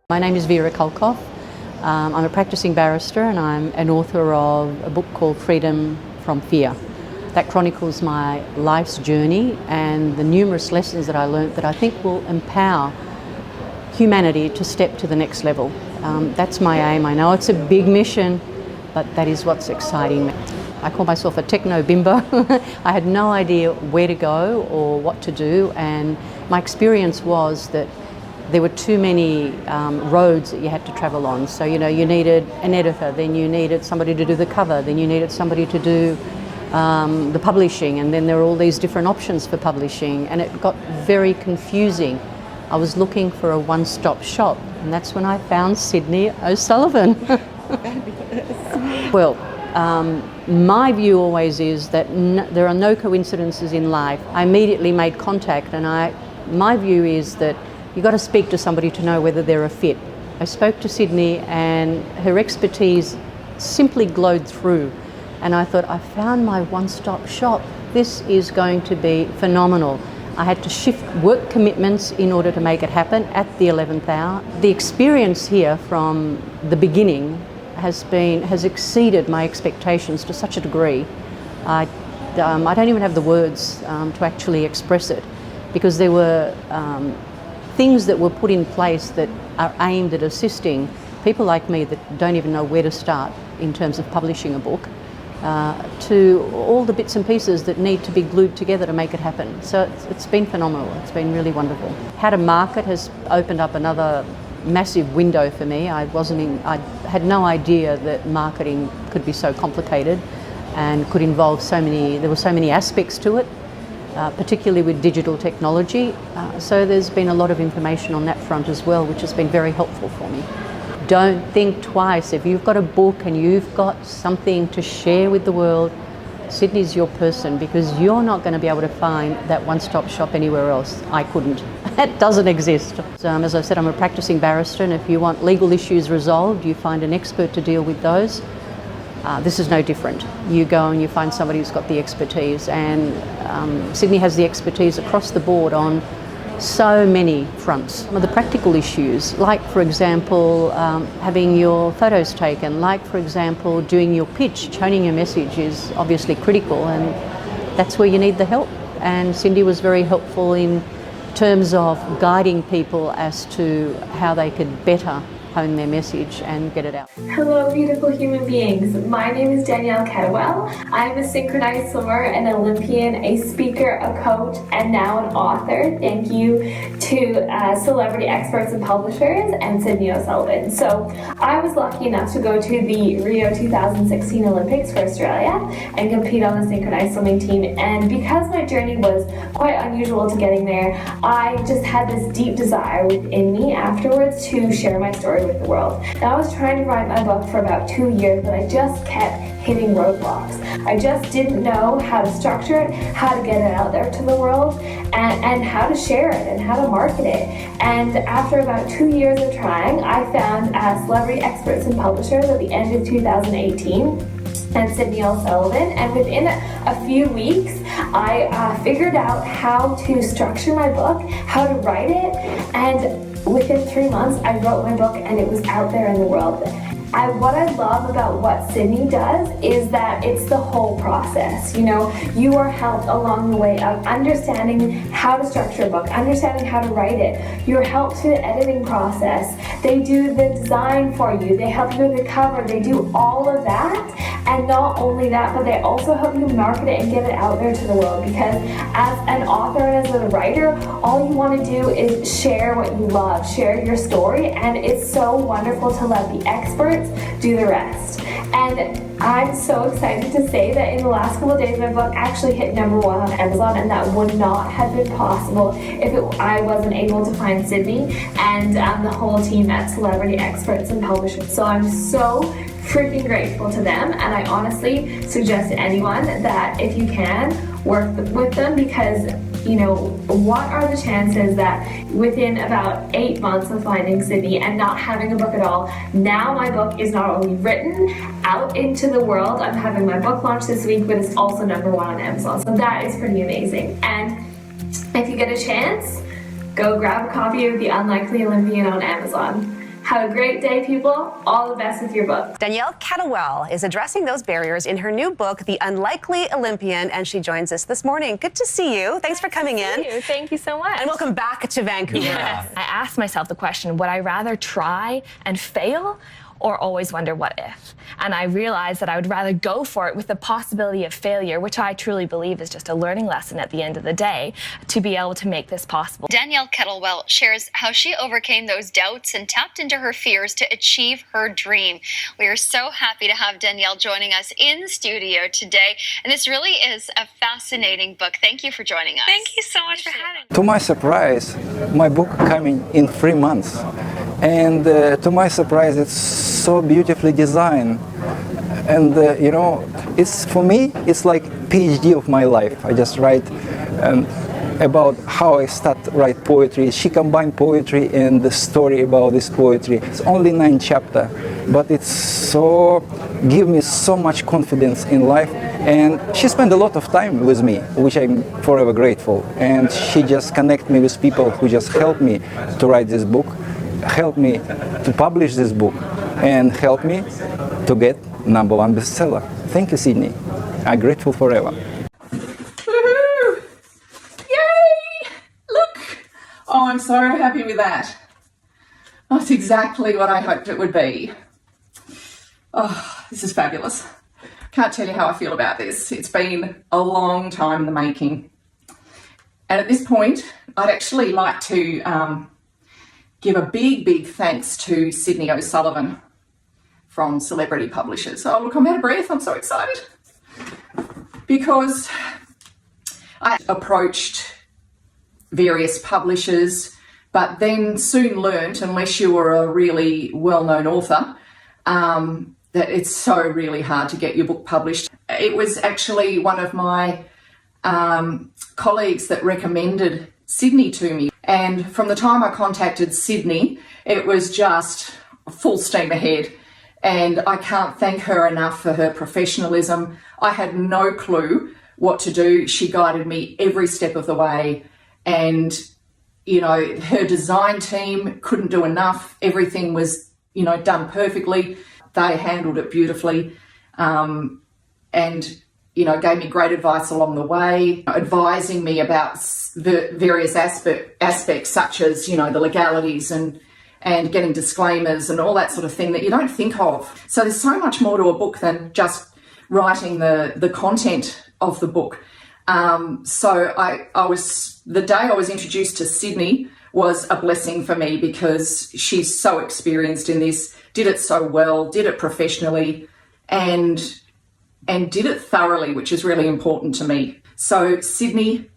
My name is Vera Kolkoff. I'm a practicing barrister and I'm an author of a book called Freedom from Fear. That chronicles my life's journey and the numerous lessons that I learnt that I think will empower humanity to step to the next level. That's my aim. I know it's a big mission, but that is what's exciting me. I call myself a techno bimbo. I had no idea where to go or what to do, and my experience was that there were too many roads that you had to travel on. So, you needed an editor, then you needed somebody to do the cover, then you needed somebody to do the publishing, and then there were all these different options for publishing, and it got very confusing. I was looking for a one-stop shop, and that's when I found Sydney O'Sullivan. Well, my view always is that there are no coincidences in life. I immediately made contact, and my view is that you've got to speak to somebody to know whether they're a fit. I spoke to Sydney and her expertise simply glowed through, and I thought, I found my one-stop shop. This is going to be phenomenal. I had to shift work commitments in order to make it happen at the 11th hour. The experience here from the beginning has exceeded my expectations to such a degree. I don't even have the words to actually express it, because there were things that were put in place that are aimed at assisting people like me that don't even know where to start in terms of publishing a book, to all the bits and pieces that need to be glued together to make it happen. So it's been phenomenal. It's been really wonderful. How to market has opened up another massive window for me. I had no idea that marketing could be so complicated and could involve there were so many aspects to it. Particularly with digital technology. So there's been a lot of information on that front as well, which has been very helpful for me. Don't think twice. If you've got a book and you've got something to share with the world, Sydney's your person, because you're not going to be able to find that one-stop shop anywhere else. I couldn't. That doesn't exist. So, as I said, I'm a practicing barrister, and if you want legal issues resolved, you find an expert to deal with those. This is no different. You go and you find somebody who's got the expertise, and Sydney has the expertise across the board on so many fronts. Some of the practical issues, like for example, having your photos taken, like for example, doing your pitch, honing your message is obviously critical, and that's where you need the help. And Cindy was very helpful in terms of guiding people as to how they could better hone their message and get it out. Hello beautiful human beings, my name is Danielle Cadwell. I'm a synchronized swimmer, an Olympian, a speaker, a coach, and now an author. Thank you to Celebrity Experts and Publishers and Sydney O'Sullivan. So I was lucky enough to go to the Rio 2016 Olympics for Australia and compete on the synchronized swimming team, and because my journey was quite unusual to getting there, I just had this deep desire within me afterwards to share my story with the world. Now, I was trying to write my book for about 2 years, but I just kept hitting roadblocks. I just didn't know how to structure it, how to get it out there to the world, and how to share it and how to market it. And after about 2 years of trying, I found Celebrity Experts and Publishers at the end of 2018. And Sydney O'Sullivan, and within a few weeks I figured out how to structure my book, how to write it, and within 3 months I wrote my book and it was out there in the world. What I love about what Sydney does is that it's the whole process. You are helped along the way of understanding how to structure a book, understanding how to write it. You're helped through the editing process. They do the design for you. They help you with the cover. They do all of that. And not only that, but they also help you market it and get it out there to the world, because as an author and as a writer, all you want to do is share what you love, share your story, and it's so wonderful to let the experts do the rest. And I'm so excited to say that in the last couple of days, my book actually hit #1 on Amazon, and that would not have been possible if I wasn't able to find Sydney and the whole team at Celebrity Experts and Publishers. So I'm so freaking grateful to them, and I honestly suggest to anyone that if you can, work with them, because what are the chances that within about 8 months of finding Sydney and not having a book at all, now my book is not only written out into the world, I'm having my book launch this week, but it's also #1 on Amazon. So that is pretty amazing. And if you get a chance, go grab a copy of The Unlikely Olympian on Amazon. Have a great day, people. All the best with your book. Danielle Kettlewell is addressing those barriers in her new book, The Unlikely Olympian, and she joins us this morning. Good to see you. Thanks for coming in. Thank you so much. And welcome back to Vancouver. Yes. I asked myself the question, would I rather try and fail or always wonder what if? And I realized that I would rather go for it with the possibility of failure, which I truly believe is just a learning lesson at the end of the day, to be able to make this possible. Danielle Kettlewell shares how she overcame those doubts and tapped into her fears to achieve her dream. We are so happy to have Danielle joining us in the studio today, and this really is a fascinating book. Thank you for joining us. Thank you so much for having me. To my surprise, my book coming in 3 months, and to my surprise, it's so beautifully designed. And you know, it's for me, it's like PhD of my life. I just write about how I start write poetry. She combined poetry and the story about this poetry. It's only 9 chapters, but it's so give me so much confidence in life. And she spent a lot of time with me, which I'm forever grateful. And she just connect me with people who just helped me to write this book, helped me to publish this book, and helped me to get #1 bestseller. Thank you, Sydney. I'm grateful forever. Woohoo! Yay! Look! Oh, I'm so happy with that. That's exactly what I hoped it would be. Oh, this is fabulous. Can't tell you how I feel about this. It's been a long time in the making. And at this point, I'd actually like to give a big thanks to Sydney O'Sullivan from Celebrity Publishers. Oh, look, I'm out of breath. I'm so excited. Because I approached various publishers, but then soon learnt, unless you were a really well-known author, that it's so really hard to get your book published. It was actually one of my colleagues that recommended Sydney to me. And from the time I contacted Sydney, it was just full steam ahead. And I can't thank her enough for her professionalism. I had no clue what to do. She guided me every step of the way. And, you know, her design team couldn't do enough. Everything was, you know, done perfectly. They handled it beautifully. And, you know, gave me great advice along the way, advising me about the various aspects such as, you know, the legalities and getting disclaimers and all that sort of thing that you don't think of. So there's so much more to a book than just writing the content of the book. So I was, the day I was introduced to Sydney was a blessing for me because she's so experienced in this, did it so well, did it professionally, and did it thoroughly, which is really important to me. So Sydney,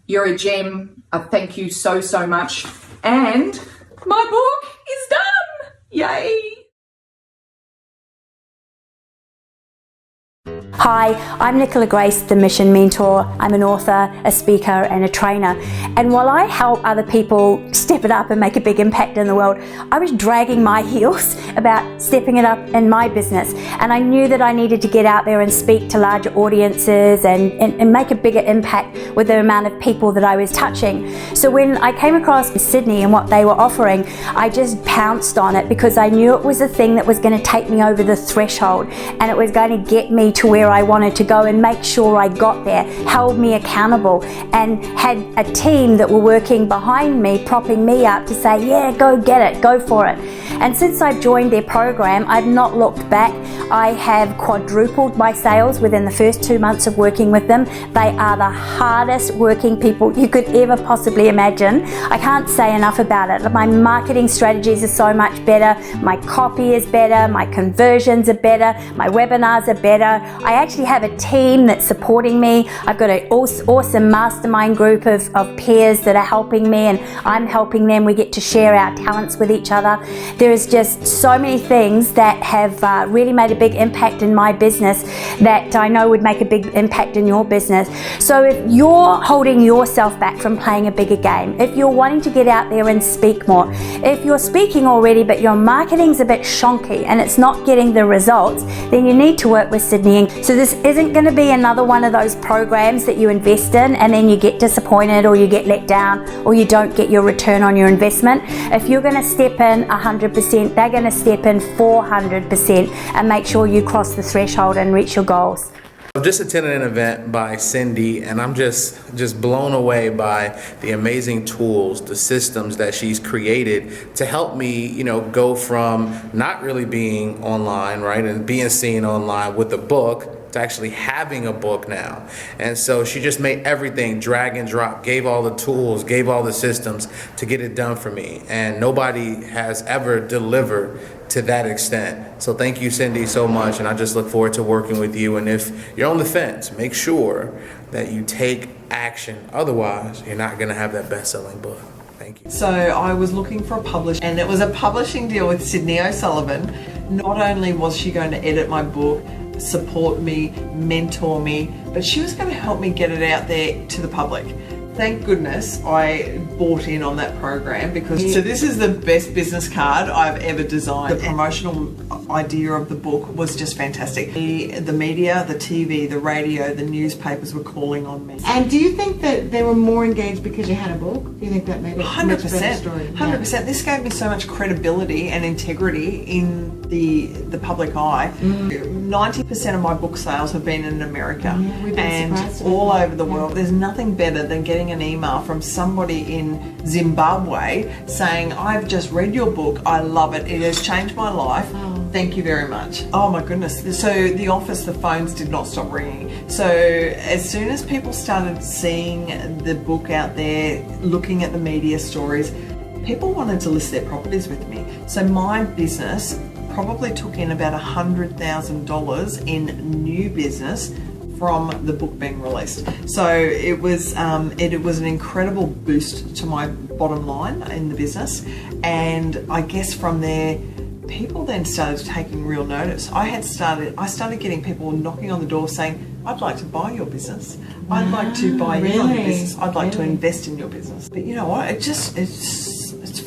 you're a gem. I thank you so much. And my book is done. Yay. Hi, I'm Nicola Grace, the Mission Mentor. I'm an author, a speaker and a trainer. And while I help other people step it up and make a big impact in the world, I was dragging my heels about stepping it up in my business. And I knew that I needed to get out there and speak to larger audiences and make a bigger impact with the amount of people that I was touching. So when I came across Sydney and what they were offering, I just pounced on it because I knew it was a thing that was going to take me over the threshold and it was going to get me to where I wanted to go and make sure I got there, held me accountable, and had a team that were working behind me, propping me up to say, yeah, go get it, go for it. And since I've joined their program, I've not looked back. I have quadrupled my sales within the first 2 months of working with them. They are the hardest working people you could ever possibly imagine. I can't say enough about it. My marketing strategies are so much better. My copy is better. My conversions are better. My webinars are better. I actually have a team that's supporting me. I've got an awesome mastermind group of peers that are helping me and I'm helping them. We get to share our talents with each other. There is just so many things that have really made a big impact in my business that I know would make a big impact in your business. So if you're holding yourself back from playing a bigger game, if you're wanting to get out there and speak more, if you're speaking already but your marketing's a bit shonky and it's not getting the results, then you need to work with Sydney money. So this isn't going to be another one of those programs that you invest in and then you get disappointed or you get let down or you don't get your return on your investment. If you're going to step in 100%, they're going to step in 400% and make sure you cross the threshold and reach your goals. I've just attended an event by Cindy, and I'm just blown away by the amazing tools, the systems that she's created to help me, you know, go from not really being online, right, and being seen online with a book to actually having a book now. And so she just made everything drag and drop, gave all the tools, gave all the systems to get it done for me. And nobody has ever delivered to that extent. So thank you, Cindy, so much. And I just look forward to working with you. And if you're on the fence, make sure that you take action. Otherwise, you're not going to have that best-selling book. Thank you. So I was looking for a publisher, and it was a publishing deal with Sydney O'Sullivan. Not only was she going to edit my book, support me, mentor me, but she was going to help me get it out there to the public. Thank goodness I bought in on that program, because so this is the best business card I've ever designed. The promotional idea of the book was just fantastic. The media, the TV, the radio, the newspapers were calling on me. And do you think that they were more engaged because you had a book? Do you think that made it 100%, a much better story? 100%. This gave me so much credibility and integrity in the public eye. 90% of my book sales have been in America, we've been and all over the world. There's nothing better than getting an email from somebody in Zimbabwe saying, I've just read your book, I love it, it has changed my life, thank you very much. Oh my goodness. So the office, the phones did not stop ringing. So as soon as people started seeing the book out there, looking at the media stories, people wanted to list their properties with me. So my business probably took in about $100,000 in new business from the book being released. So it was an incredible boost to my bottom line in the business, and I guess from there people then started taking real notice. I started getting people knocking on the door saying, I'd like to buy your business. I'd like to buy in on your business. I'd like to invest in your business. But you know what? It's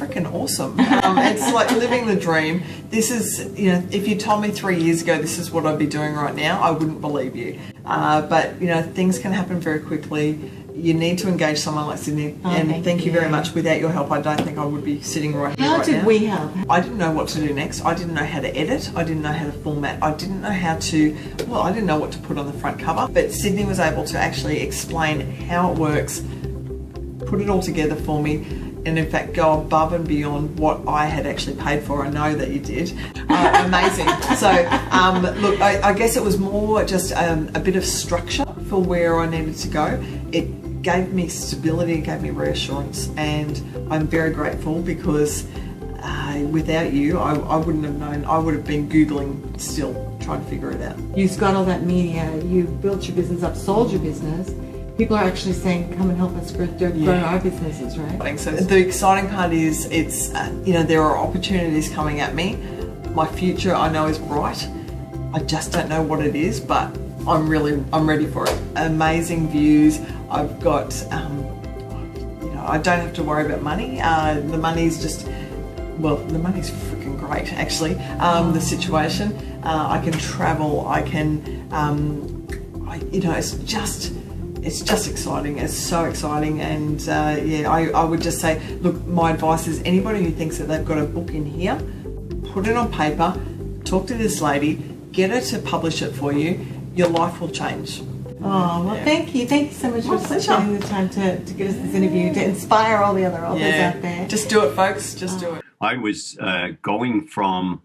freaking awesome. It's like living the dream. This is, you know, if you told me 3 years ago this is what I'd be doing right now, I wouldn't believe you. But you know, things can happen very quickly. You need to engage someone like Sydney, and thank you very much. Without your help, I don't think I would be sitting right here. How did we help? I didn't know what to do next. I didn't know how to edit. I didn't know how to format. I didn't know how to, well, I didn't know what to put on the front cover. But Sydney was able to actually explain how it works, put it all together for me, and in fact go above and beyond what I had actually paid for. I know that you did. Amazing. So look, I guess it was more just a bit of structure for where I needed to go. It gave me stability, it gave me reassurance, and I'm very grateful, because without you, I wouldn't have known. I would have been Googling still, trying to figure it out. You've got all that media, you built your business up, sold your business. People are actually saying, come and help us grow our businesses, right? So the exciting part is, it's you know, there are opportunities coming at me. My future, I know, is bright. I just don't know what it is, but I'm ready for it. Amazing views. I've got, you know, I don't have to worry about money. The money's just, well, the money's freaking great, actually. The situation, I can travel. I can, you know, it's just exciting. It's so exciting. And yeah, I would just say, look, my advice is anybody who thinks that they've got a book in here, put it on paper, talk to this lady, get her to publish it for you. Your life will change. Oh, well, thank you. Thank you so much for spending the time to give us this interview, to inspire all the other authors out there. Just do it, folks. Just do it. I was going from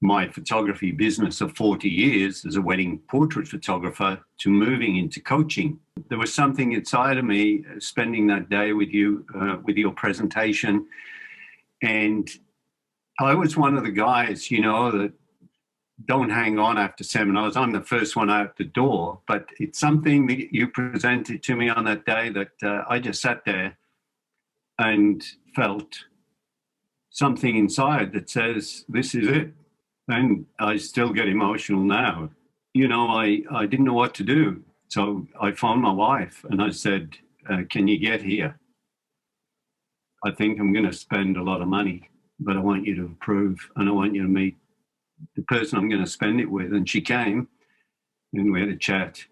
my photography business of 40 years as a wedding portrait photographer to moving into coaching. There was something inside of me spending that day with you, with your presentation. And I was one of the guys, you know, that don't hang on after seminars. I'm the first one out the door, but it's something that you presented to me on that day that I just sat there and felt something inside that says, this is it. And I still get emotional now. You know, I didn't know what to do. So I phoned my wife and I said, can you get here? I think I'm going to spend a lot of money, but I want you to approve, and I want you to meet the person I'm going to spend it with. And she came, and we had a chat.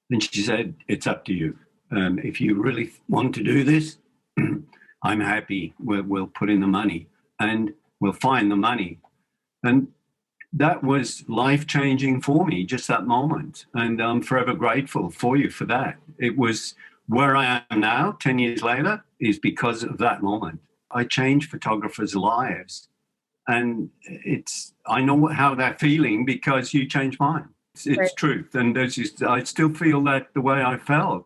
And she said, it's up to you. If you really want to do this, I'm happy. We'll put in the money and we'll find the money. And that was life-changing for me, just that moment. And I'm forever grateful for you for that. It was where I am now, 10 years later, is because of that moment. I changed photographers' lives. And I know how they're feeling because you changed mine. It's truth. And I still feel that the way I felt.